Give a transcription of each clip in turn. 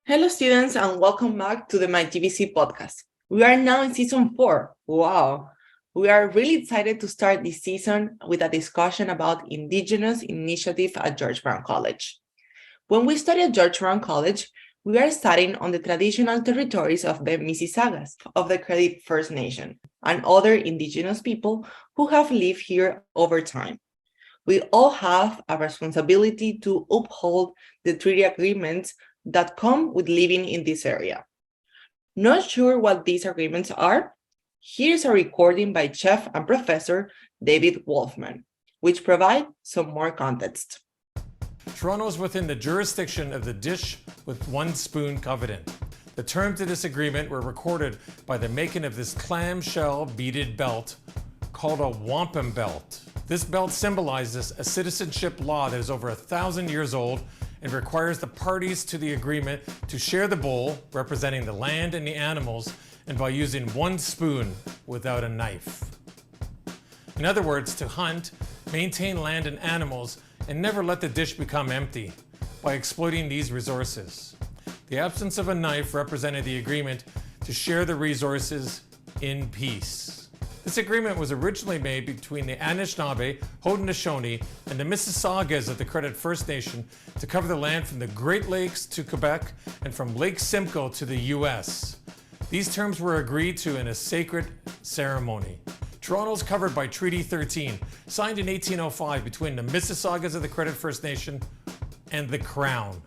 Hello, students, and welcome back to the My GBC podcast. We are now in season 4. Wow! We are really excited to start this season with a discussion about Indigenous Initiative at George Brown College. When we study at George Brown College, we are studying on the traditional territories of the Mississaugas of the Credit First Nation and other Indigenous people who have lived here over time. We all have a responsibility to uphold the treaty agreements that come with living in this area. Not sure what these agreements are? Here's a recording by Chef and Professor David Wolfman, which provide some more context. Toronto is within the jurisdiction of the Dish with One Spoon Covenant. The terms of this agreement were recorded by the making of this clamshell beaded belt called a wampum belt. This belt symbolizes a citizenship law that is over 1,000 years old and requires the parties to the agreement to share the bowl, representing the land and the animals, and by using one spoon without a knife. In other words, to hunt, maintain land and animals, and never let the dish become empty by exploiting these resources. The absence of a knife represented the agreement to share the resources in peace. This agreement was originally made between the Anishinaabe, Haudenosaunee, and the Mississaugas of the Credit First Nation to cover the land from the Great Lakes to Quebec and from Lake Simcoe to the US. These terms were agreed to in a sacred ceremony. Toronto is covered by Treaty 13, signed in 1805 between the Mississaugas of the Credit First Nation and the Crown.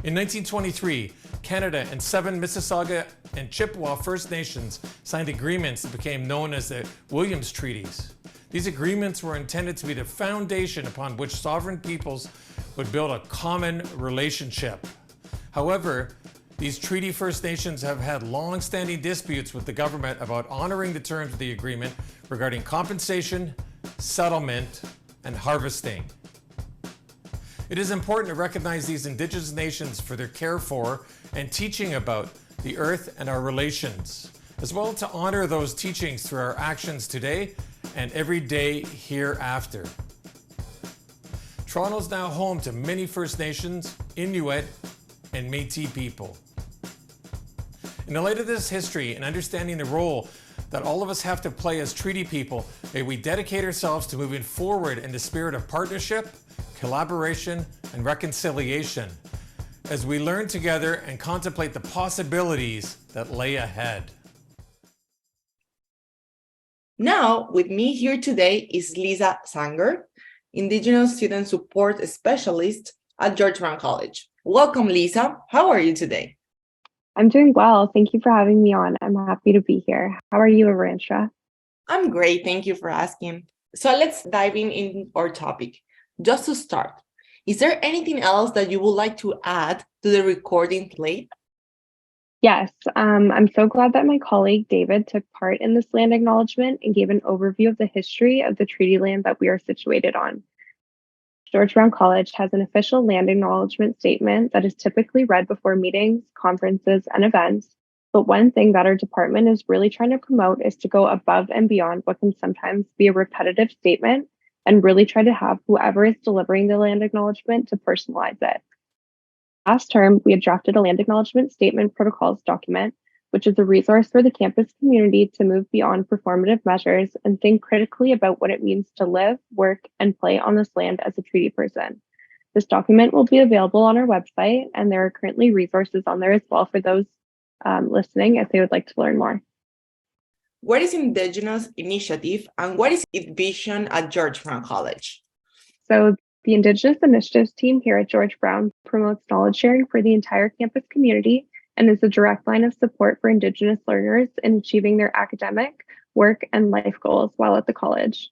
In 1923, Canada and 7 Mississauga and Chippewa First Nations signed agreements that became known as the Williams Treaties. These agreements were intended to be the foundation upon which sovereign peoples would build a common relationship. However, these Treaty First Nations have had long-standing disputes with the government about honoring the terms of the agreement regarding compensation, settlement, and harvesting. It is important to recognize these Indigenous nations for their care for and teaching about the earth and our relations, as well as to honor those teachings through our actions today and every day hereafter. Toronto is now home to many First Nations, Inuit, and Métis people. In the light of this history and understanding the role that all of us have to play as treaty people, may we dedicate ourselves to moving forward in the spirit of partnership, collaboration, and reconciliation as we learn together and contemplate the possibilities that lay ahead. Now, with me here today is Lisa Zangerl, Indigenous Students Support Specialist at George Brown College. Welcome, Lisa. How are you today? I'm doing well. Thank you for having me on. I'm happy to be here. How are you, Arantxa? I'm great. Thank you for asking. So let's dive in our topic. Just to start, is there anything else that you would like to add to the recording played? Yes, I'm so glad that my colleague David took part in this land acknowledgement and gave an overview of the history of the treaty land that we are situated on. George Brown College has an official land acknowledgement statement that is typically read before meetings, conferences, and events. But one thing that our department is really trying to promote is to go above and beyond what can sometimes be a repetitive statement and really try to have whoever is delivering the land acknowledgement to personalize it. Last term, we had drafted a land acknowledgement statement protocols document, which is a resource for the campus community to move beyond performative measures and think critically about what it means to live, work, and play on this land as a treaty person. This document will be available on our website, and there are currently resources on there as well for those listening if they would like to learn more. What is Indigenous Initiative and what is its vision at George Brown College? So the Indigenous Initiatives team here at George Brown promotes knowledge sharing for the entire campus community and is a direct line of support for Indigenous learners in achieving their academic, work, and life goals while at the college.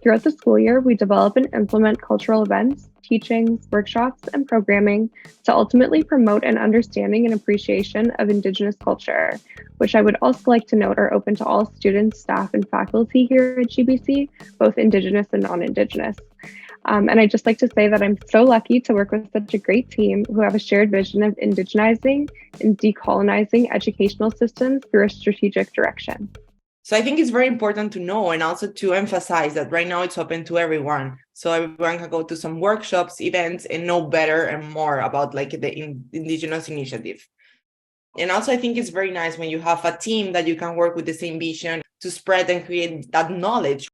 Throughout the school year, we develop and implement cultural events, teachings, workshops, and programming to ultimately promote an understanding and appreciation of Indigenous culture, which I would also like to note are open to all students, staff, and faculty here at GBC, both Indigenous and non-Indigenous. And I'd just like to say that I'm so lucky to work with such a great team who have a shared vision of indigenizing and decolonizing educational systems through a strategic direction. So I think it's very important to know and also to emphasize that right now it's open to everyone. So everyone can go to some workshops, events, and know better and more about like the Indigenous initiative. And also I think it's very nice when you have a team that you can work with the same vision to spread and create that knowledge.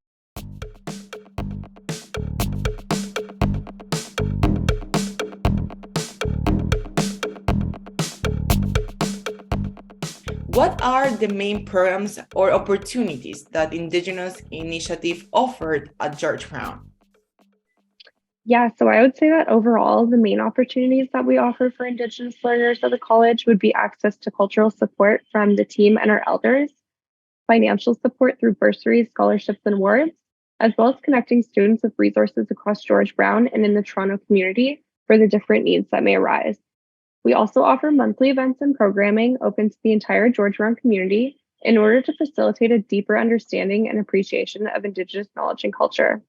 What are the main programs or opportunities that Indigenous Initiative offered at George Brown? Yeah, so I would say that overall, the main opportunities that we offer for Indigenous learners at the college would be access to cultural support from the team and our elders, financial support through bursaries, scholarships, and awards, as well as connecting students with resources across George Brown and in the Toronto community for the different needs that may arise. We also offer monthly events and programming open to the entire George Brown community in order to facilitate a deeper understanding and appreciation of Indigenous knowledge and culture.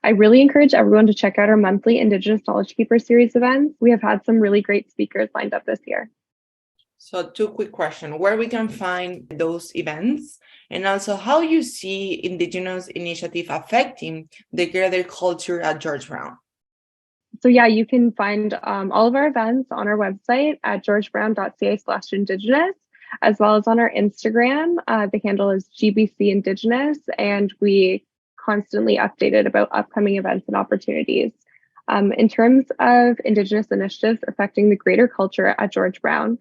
I really encourage everyone to check out our monthly Indigenous Knowledge Keeper series events. We have had some really great speakers lined up this year. So 2 quick questions, where we can find those events, and also how you see Indigenous Initiative affecting the greater culture at George Brown. So yeah, you can find all of our events on our website at georgebrown.ca/Indigenous, as well as on our Instagram. The handle is GBC Indigenous, and we constantly updated about upcoming events and opportunities. In terms of Indigenous initiatives affecting the greater culture at George Brown,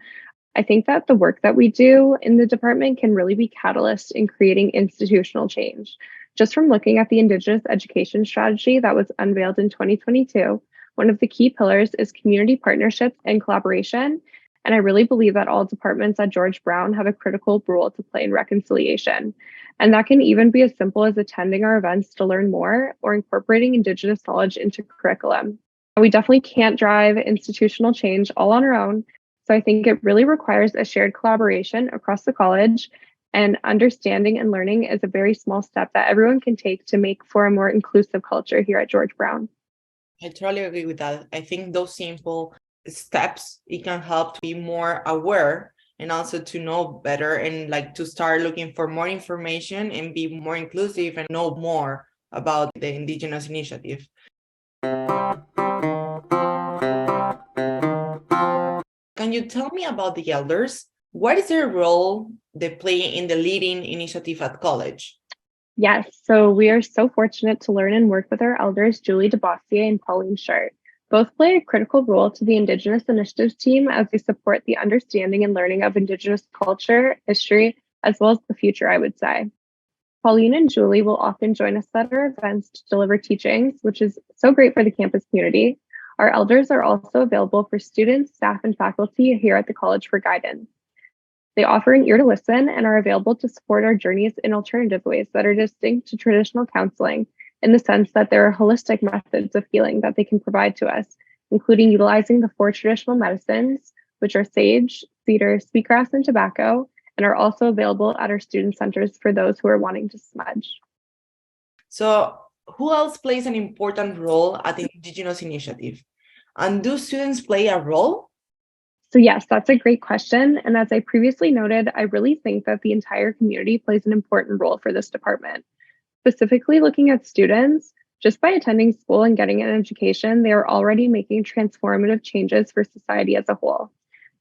I think that the work that we do in the department can really be catalyst in creating institutional change. Just from looking at the Indigenous education strategy that was unveiled in 2022, one of the key pillars is community partnerships and collaboration. And I really believe that all departments at George Brown have a critical role to play in reconciliation. And that can even be as simple as attending our events to learn more or incorporating Indigenous knowledge into curriculum. We definitely can't drive institutional change all on our own. So I think it really requires a shared collaboration across the college, and understanding and learning is a very small step that everyone can take to make for a more inclusive culture here at George Brown. I totally agree with that. I think those simple steps, it can help to be more aware and also to know better and like to start looking for more information and be more inclusive and know more about the Indigenous initiative. Can you tell me about the elders? What is their role they play in the leading initiative at college? Yes, so we are so fortunate to learn and work with our elders, Julie DeBossier and Pauline Shart. Both play a critical role to the Indigenous Initiatives team as they support the understanding and learning of Indigenous culture, history, as well as the future, I would say. Pauline and Julie will often join us at our events to deliver teachings, which is so great for the campus community. Our elders are also available for students, staff, and faculty here at the college for guidance. They offer an ear to listen and are available to support our journeys in alternative ways that are distinct to traditional counseling, in the sense that there are holistic methods of healing that they can provide to us, including utilizing the 4 traditional medicines, which are sage, cedar, sweetgrass, and tobacco, and are also available at our student centers for those who are wanting to smudge. So who else plays an important role at the Indigenous Initiative? And do students play a role? So yes, that's a great question. And as I previously noted, I really think that the entire community plays an important role for this department. Specifically looking at students, just by attending school and getting an education, they are already making transformative changes for society as a whole.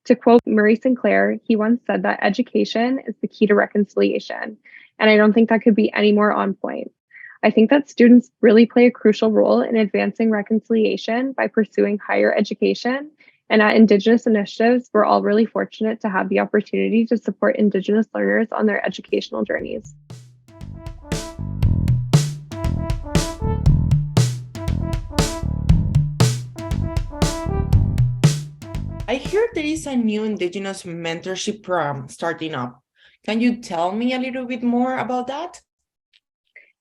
To quote Murray Sinclair, he once said that education is the key to reconciliation. And I don't think that could be any more on point. I think that students really play a crucial role in advancing reconciliation by pursuing higher education. And at Indigenous Initiatives, we're all really fortunate to have the opportunity to support Indigenous learners on their educational journeys. I hear there is a new Indigenous mentorship program starting up. Can you tell me a little bit more about that?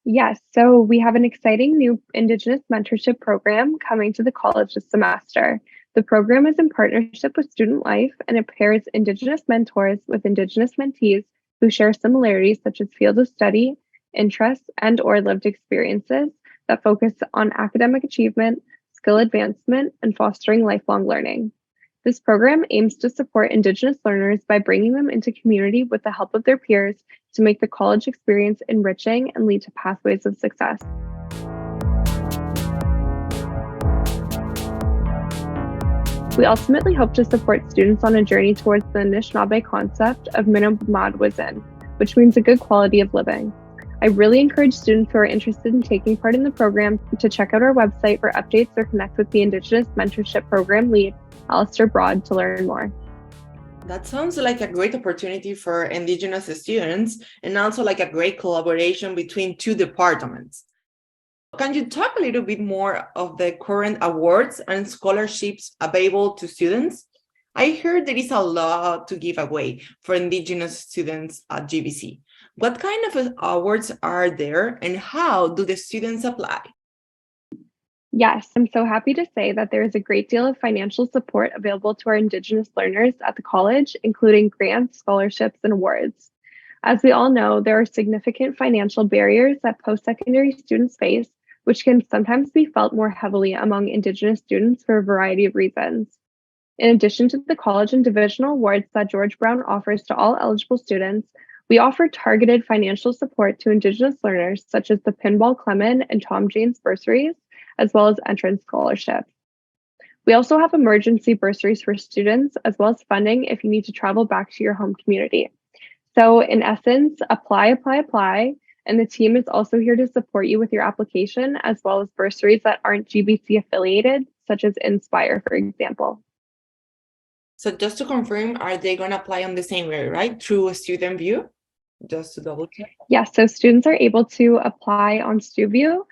Yes, so we have an exciting new Indigenous mentorship program coming to the college this semester. The program is in partnership with Student Life, and it pairs Indigenous mentors with Indigenous mentees who share similarities such as field of study, interests, and/or lived experiences that focus on academic achievement, skill advancement, and fostering lifelong learning. This program aims to support Indigenous learners by bringing them into community with the help of their peers to make the college experience enriching and lead to pathways of success. We ultimately hope to support students on a journey towards the Anishinaabe concept of Minamad Wizin, which means a good quality of living. I really encourage students who are interested in taking part in the program to check out our website for updates or connect with the Indigenous Mentorship Program lead, Alistair Broad, to learn more. That sounds like a great opportunity for Indigenous students and also like a great collaboration between two departments. Can you talk a little bit more of the current awards and scholarships available to students? I heard there is a lot to give away for Indigenous students at GBC. What kind of awards are there and how do the students apply? Yes, I'm so happy to say that there is a great deal of financial support available to our Indigenous learners at the college, including grants, scholarships, and awards. As we all know, there are significant financial barriers that post-secondary students face, which can sometimes be felt more heavily among Indigenous students for a variety of reasons. In addition to the college and divisional awards that George Brown offers to all eligible students, we offer targeted financial support to Indigenous learners, such as the Pinball Clement and Tom Janes bursaries, as well as entrance scholarships. We also have emergency bursaries for students, as well as funding if you need to travel back to your home community. So in essence, apply, and the team is also here to support you with your application, as well as bursaries that aren't GBC affiliated, such as Inspire, for example. So just to confirm, are they going to apply on the same way, right? Through a student view? Just to double check. Yes, so students are able to apply on StuView,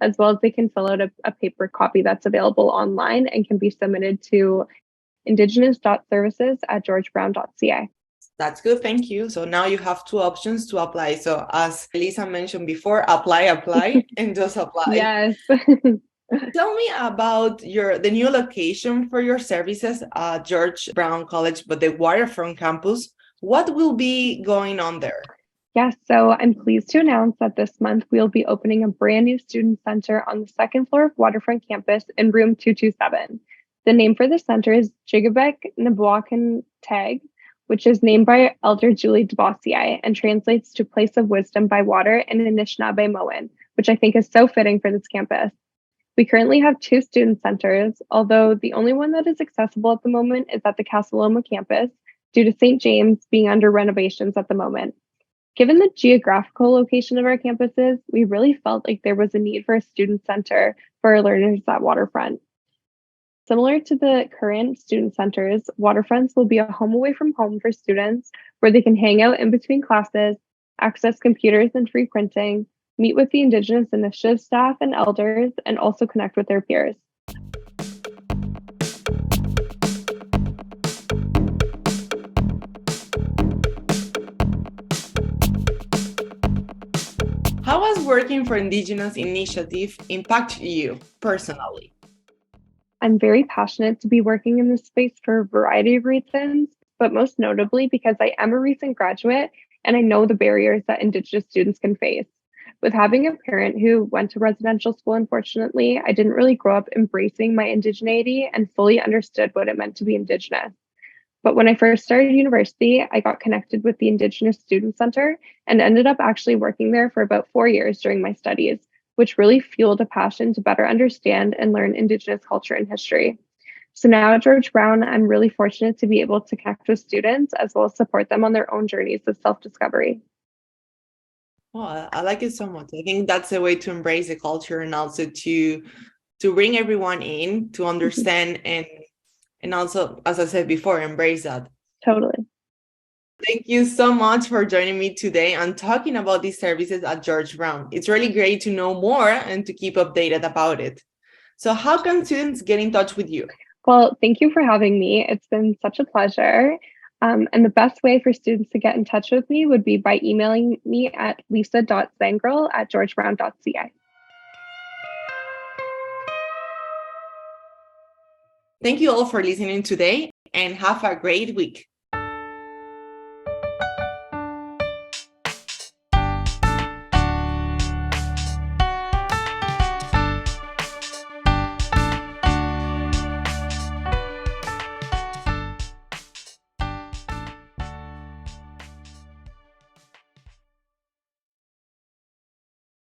as well as they can fill out a paper copy that's available online and can be submitted to indigenous.services@georgebrown.ca. That's good, thank you. So now you have two options to apply. So as Lisa mentioned before, apply, and just apply. Yes. Tell me about the new location for your services at George Brown College, but the Waterfront campus. What will be going on there? Yes, so I'm pleased to announce that this month we'll be opening a brand new student center on the second floor of Waterfront campus in room 227. The name for the center is Jigabek Nabwakan Tag, which is named by Elder Julie Debossier and translates to place of wisdom by water in Anishinaabe Moan, which I think is so fitting for this campus. We currently have two student centers, although the only one that is accessible at the moment is at the Casaloma campus due to St. James being under renovations at the moment. Given the geographical location of our campuses, we really felt like there was a need for a student center for our learners at Waterfront. Similar to the current student centers, Waterfronts will be a home away from home for students where they can hang out in between classes, access computers and free printing, meet with the Indigenous Initiatives staff and elders, and also connect with their peers. How has working for Indigenous Initiative impacted you personally? I'm very passionate to be working in this space for a variety of reasons, but most notably because I am a recent graduate and I know the barriers that Indigenous students can face. With having a parent who went to residential school, unfortunately, I didn't really grow up embracing my indigeneity and fully understood what it meant to be Indigenous. But when I first started university, I got connected with the Indigenous Students Center and ended up actually working there for about 4 years during my studies, which really fueled a passion to better understand and learn Indigenous culture and history. So now at George Brown, I'm really fortunate to be able to connect with students as well as support them on their own journeys of self-discovery. Oh, I like it so much. I think that's a way to embrace the culture and also to bring everyone in to understand and also, as I said before, embrace that. Totally. Thank you so much for joining me today and talking about these services at George Brown. It's really great to know more and to keep updated about it. So how can students get in touch with you? Well, thank you for having me. It's been such a pleasure. And the best way for students to get in touch with me would be by emailing me at lisa.zangerl@georgebrown.ca. Thank you all for listening today and have a great week.